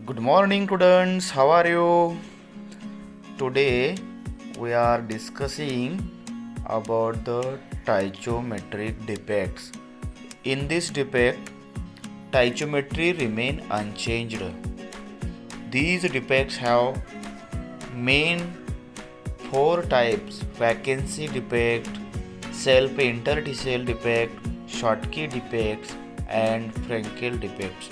Good morning, students. How are you? Today we are discussing about the taichometric defects. In this defect, taichometry remain unchanged. These defects have main four types: vacancy defect, self-interstitial defect, Schottky defects, and Frankel defects.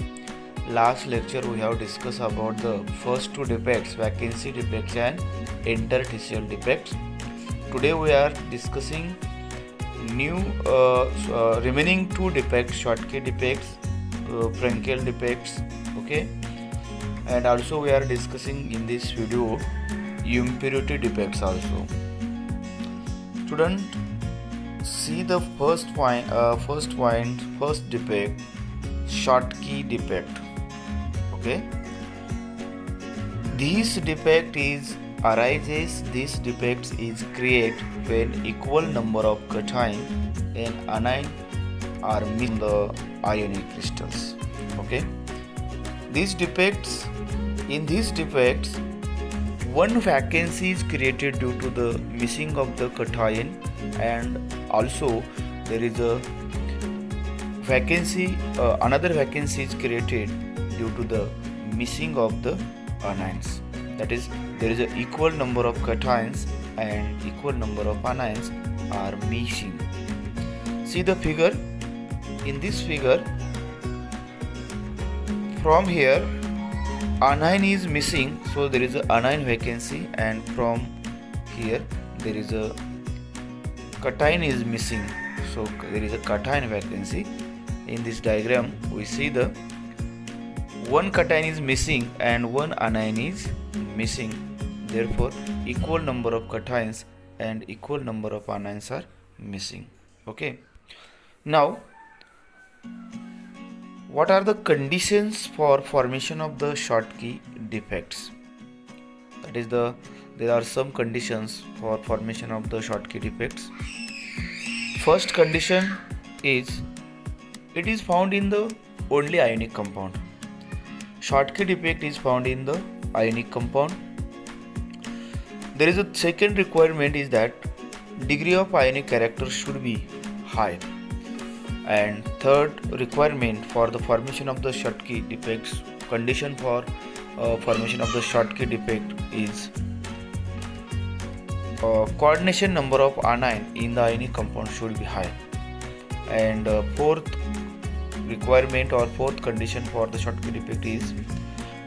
Last lecture we have discussed about the first two defects, vacancy defects and interstitial defects. Today we are discussing new remaining two defects, Schottky defects, Frankel defects. Okay, and also we are discussing in this video impurity defects also. Student, see the first defect, Schottky defect. Okay, this defect is created when equal number of cation and anion are missing the ionic crystals. Okay, these defects one vacancy is created due to the missing of the cation, and also there is a vacancy another vacancy is created due to the missing of the anions. That is, there is an equal number of cations and equal number of anions are missing. See the figure. In this figure, from here anion is missing, so there is an anion vacancy, and from here there is a cation is missing, so there is a cation vacancy. In this diagram we see the one cation is missing and one anion is missing. Therefore, equal number of cations and equal number of anions are missing. Okay. Now, what are the conditions for formation of the Schottky defects? That is, there are some conditions for formation of the Schottky defects. First condition is it is found in the only ionic compound. Schottky defect is found in the ionic compound. There is a second requirement is that degree of ionic character should be high. And third requirement for the formation of the Schottky defects, condition for formation of the Schottky defect is coordination number of anion in the ionic compound should be high. And fourth requirement or fourth condition for the Schottky defect is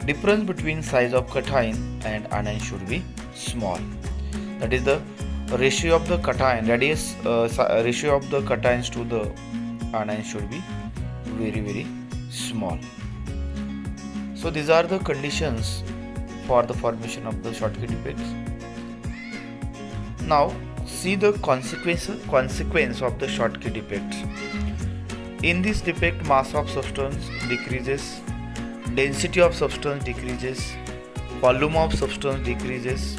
difference between size of cation and anion should be small. That is, the ratio of the cation ratio of the cations to the anion should be very small. So these are the conditions for the formation of the Schottky defects. Now see the consequence of the Schottky defects. In this defect, mass of substance decreases, density of substance decreases, volume of substance decreases,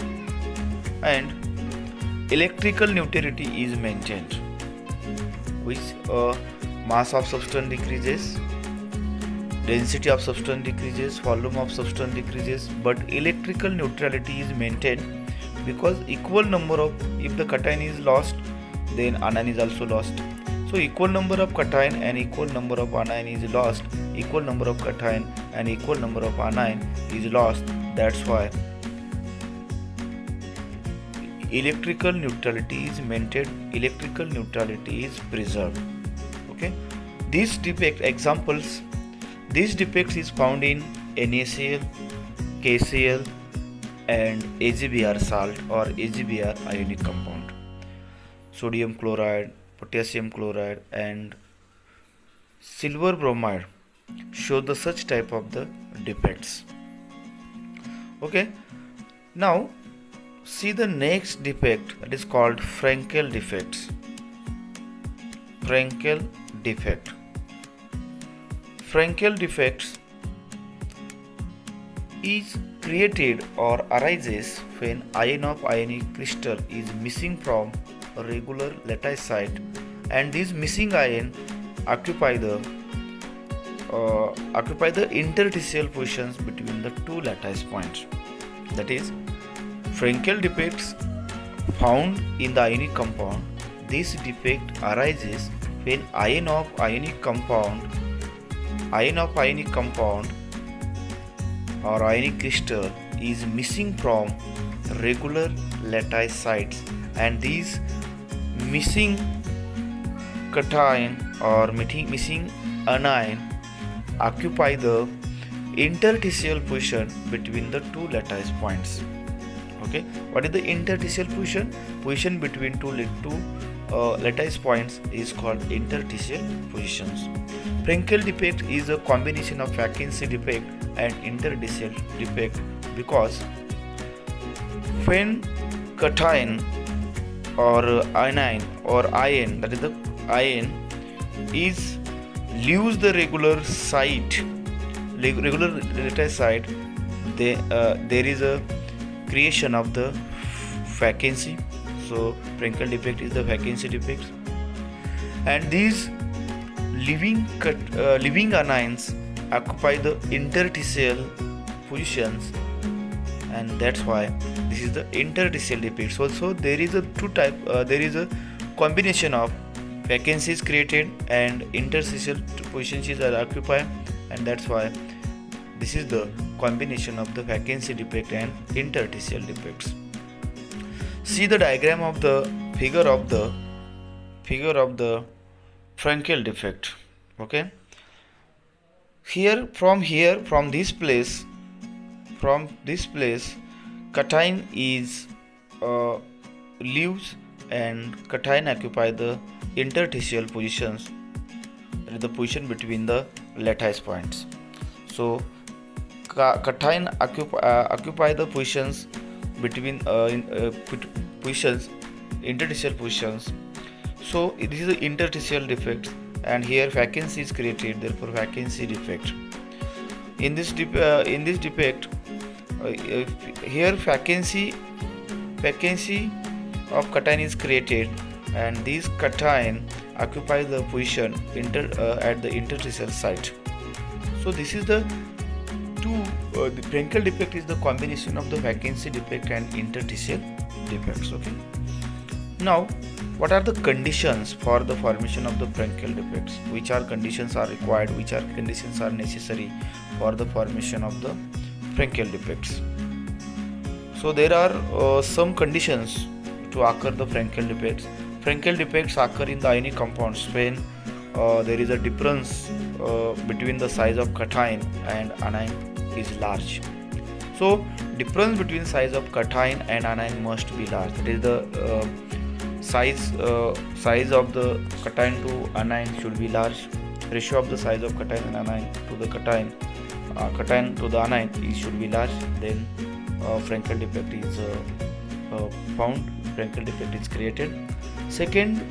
and electrical neutrality is maintained. Which mass of substance decreases, density of substance decreases, volume of substance decreases, but electrical neutrality is maintained, because equal number of, if the cation is lost, then anion is also lost. So equal number of cation and equal number of anion is lost, equal number of cation and equal number of anion is lost. That's why electrical neutrality is maintained, electrical neutrality is preserved. Okay, these defect examples, these defects is found in NaCl, KCl and AgBr salt or AgBr ionic compound. Sodium chloride, potassium chloride and silver bromide show the such type of the defects. Okay, now see the next defect, that is called Frankel defects. Frankel defect. Frankel defects is created or arises when ion of ionic crystal is missing from a regular lattice site, and this missing ion occupy the occupy the interstitial positions between the two lattice points. That is, Frenkel defects found in the ionic compound. This defect arises when ion of ionic compound or ionic crystal is missing from regular lattice sites, and these missing cation or missing anion occupy the interstitial position between the two lattice points. Okay, what is the interstitial position? Position between two lattice points is called interstitial positions. Frenkel defect is a combination of vacancy defect and interstitial defect because when cation or anion or ion, that is the ion, is leaves the regular lattice site, there is a creation of the vacancy. So Frenkel defect is the vacancy defect, and these living anions occupy the interstitial positions, and that's why this is the interstitial defect. Also, there is a there is a combination of vacancies created and interstitial positions are occupied, and that's why this is the combination of the vacancy defect and interstitial defects. See the diagram of the figure of the Frenkel defect. Okay, from this place, cation is leaves and cation occupy the interstitial positions, that is the position between the lattice points. So cation occupy the positions between interstitial positions. So this is the interstitial defect, and here vacancy is created, therefore vacancy defect. In this defect, here vacancy of cation is created, and this cation occupies the position at the interstitial site. So this is the the Frenkel defect is the combination of the vacancy defect and interstitial defects. Okay. Now, what are the conditions for the formation of the Frenkel defects? Which are conditions are required? Which are conditions are necessary for the formation of the Frenkel defects? So there are some conditions to occur the Frenkel defects. Frenkel defects occur in the ionic compounds when there is a difference between the size of cation and anion is large. So difference between size of cation and anion must be large. That is the size of the cation to anion should be large. Ratio of the size of cation and anion to the cation to the anion should be large. Then Frenkel defect is found. Frenkel defect is created. Second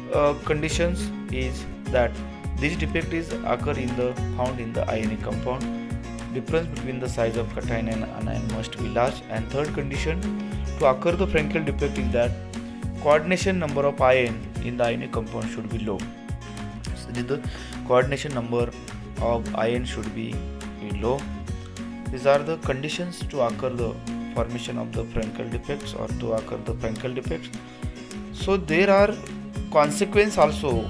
conditions is that this defect is found in the ionic compound. Difference between the size of cation and anion must be large. And third condition to occur the Frenkel defect is that coordination number of ion in the ionic compound should be low. So the coordination number of ion should be low. These are the conditions to occur the formation of the Frenkel defects or to occur the Frenkel defects. So there are consequence of the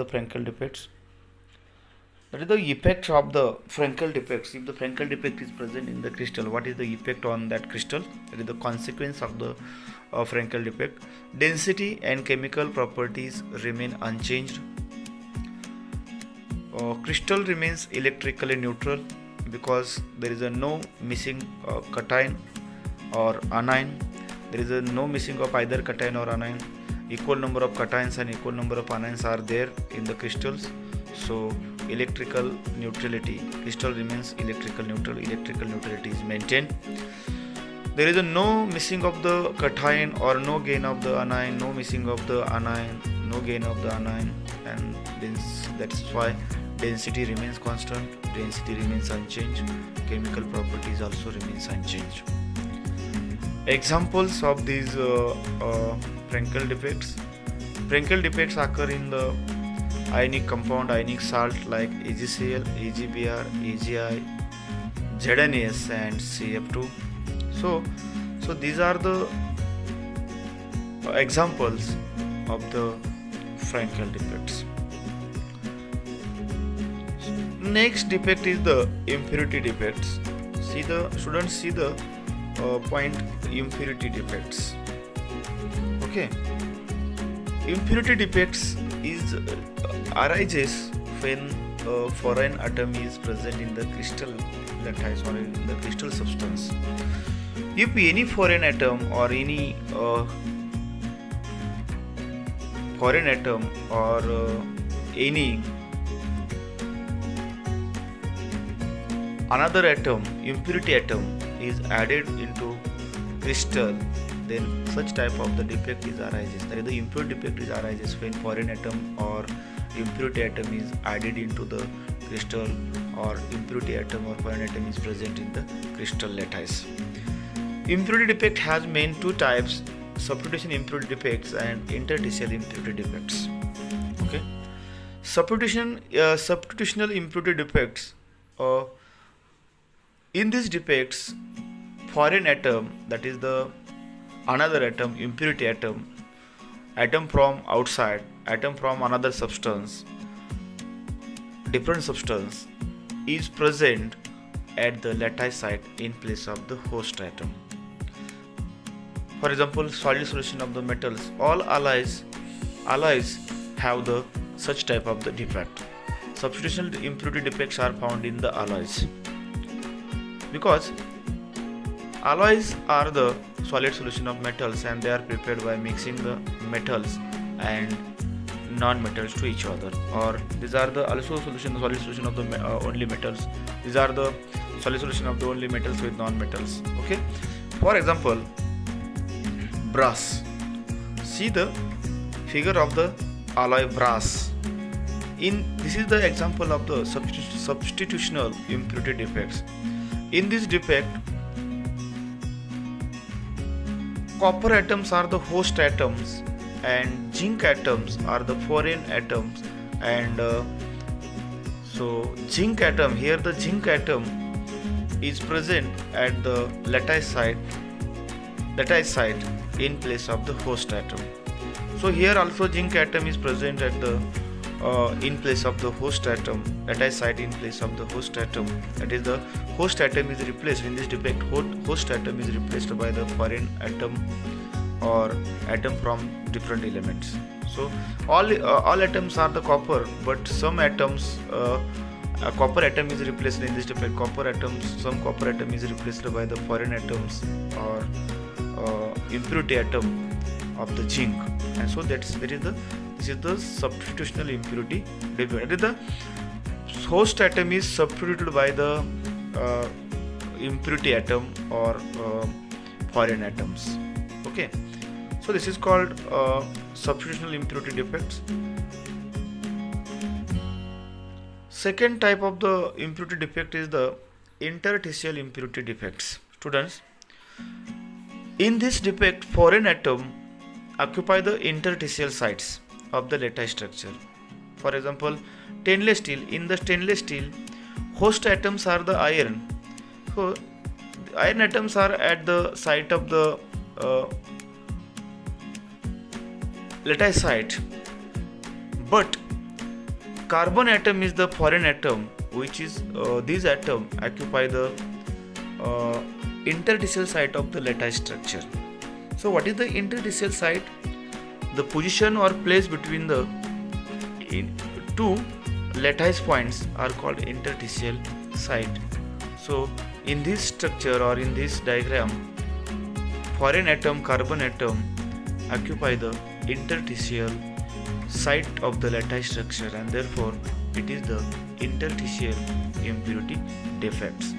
Frenkel defects. That is the effect of the Frenkel defects. If the Frenkel defect is present in the crystal, what is the effect on that crystal? That is the consequence of the Frenkel defect. Density and chemical properties remain unchanged. Crystal remains electrically neutral because there is no missing cation or anion. There is no missing of either cation or anion. Equal number of cations and equal number of anions are there in the crystals. So electrical neutrality, crystal remains electrical neutral. Electrical neutrality is maintained. There is no missing of the cation or no gain of the anion, no missing of the anion, no gain of the anion, and that's why density remains constant, density remains unchanged, chemical properties also remains unchanged. Examples of these Frenkel defects. Frenkel defects occur in the ionic compound, ionic salt like AgCl, AgBr, AgI, ZnAs and CF2. So these are the examples of the Frankel defects. Next defect is the impurity defects. See the point impurity defects. Okay, impurity defects is arises when a foreign atom is present in the crystal lattice or in the crystal substance. If any foreign atom or any any another atom, impurity atom, is added into crystal, then such type of the defect is arises. That is, the impurity defect is arises when foreign atom or impurity atom is added into the crystal, or impurity atom or foreign atom is present in the crystal lattice. Impurity defect has main two types: substitution impurity defects and interstitial impurity defects. Okay, substitutional impurity defects. In these defects, foreign atom, that is the another atom, impurity atom from outside, atom from another substance, different substance, is present at the lattice site in place of the host atom. For example, solid solution of the metals, all alloys have the such type of the defect. Substitutional impurity defects are found in the alloys, because alloys are the solid solution of metals and they are prepared by mixing the metals and non-metals to each other, or these are the also solid solution of the only metals. These are the solid solution of the only metals with non-metals. Okay, for example, brass. See the figure of the alloy brass. This is the example of the substitutional impurity defects. In this defect, copper atoms are the host atoms and zinc atoms are the foreign atoms, and so zinc atom, here the zinc atom is present at the lattice site in place of the host atom. So here also zinc atom is present at the in place of the host atom, lattice site in place of the host atom. That is, the host atom is replaced in this defect. Host atom is replaced by the foreign atom or atom from different elements. So all atoms are the copper, but some atoms, a copper atom is replaced in this defect. Some copper atom is replaced by the foreign atoms or impurity atom of the zinc, and so this is the substitutional impurity defect. The host atom is substituted by the impurity atom or foreign atoms. Okay, so this is called substitutional impurity defects. Second type of the impurity defect is the interstitial impurity defects. Students, in this defect, foreign atom occupy the interstitial sites of the lattice structure. For example, stainless steel. In the stainless steel, host atoms are the iron. So iron atoms are at the site of the lattice site, but carbon atom is the foreign atom, which is these atom occupy the interstitial site of the lattice structure. So what is the interstitial site? The position or place between the two lattice points are called interstitial site. So in this structure or in this diagram, foreign atom, carbon atom occupy the interstitial site of the lattice structure, and therefore it is the interstitial impurity defects.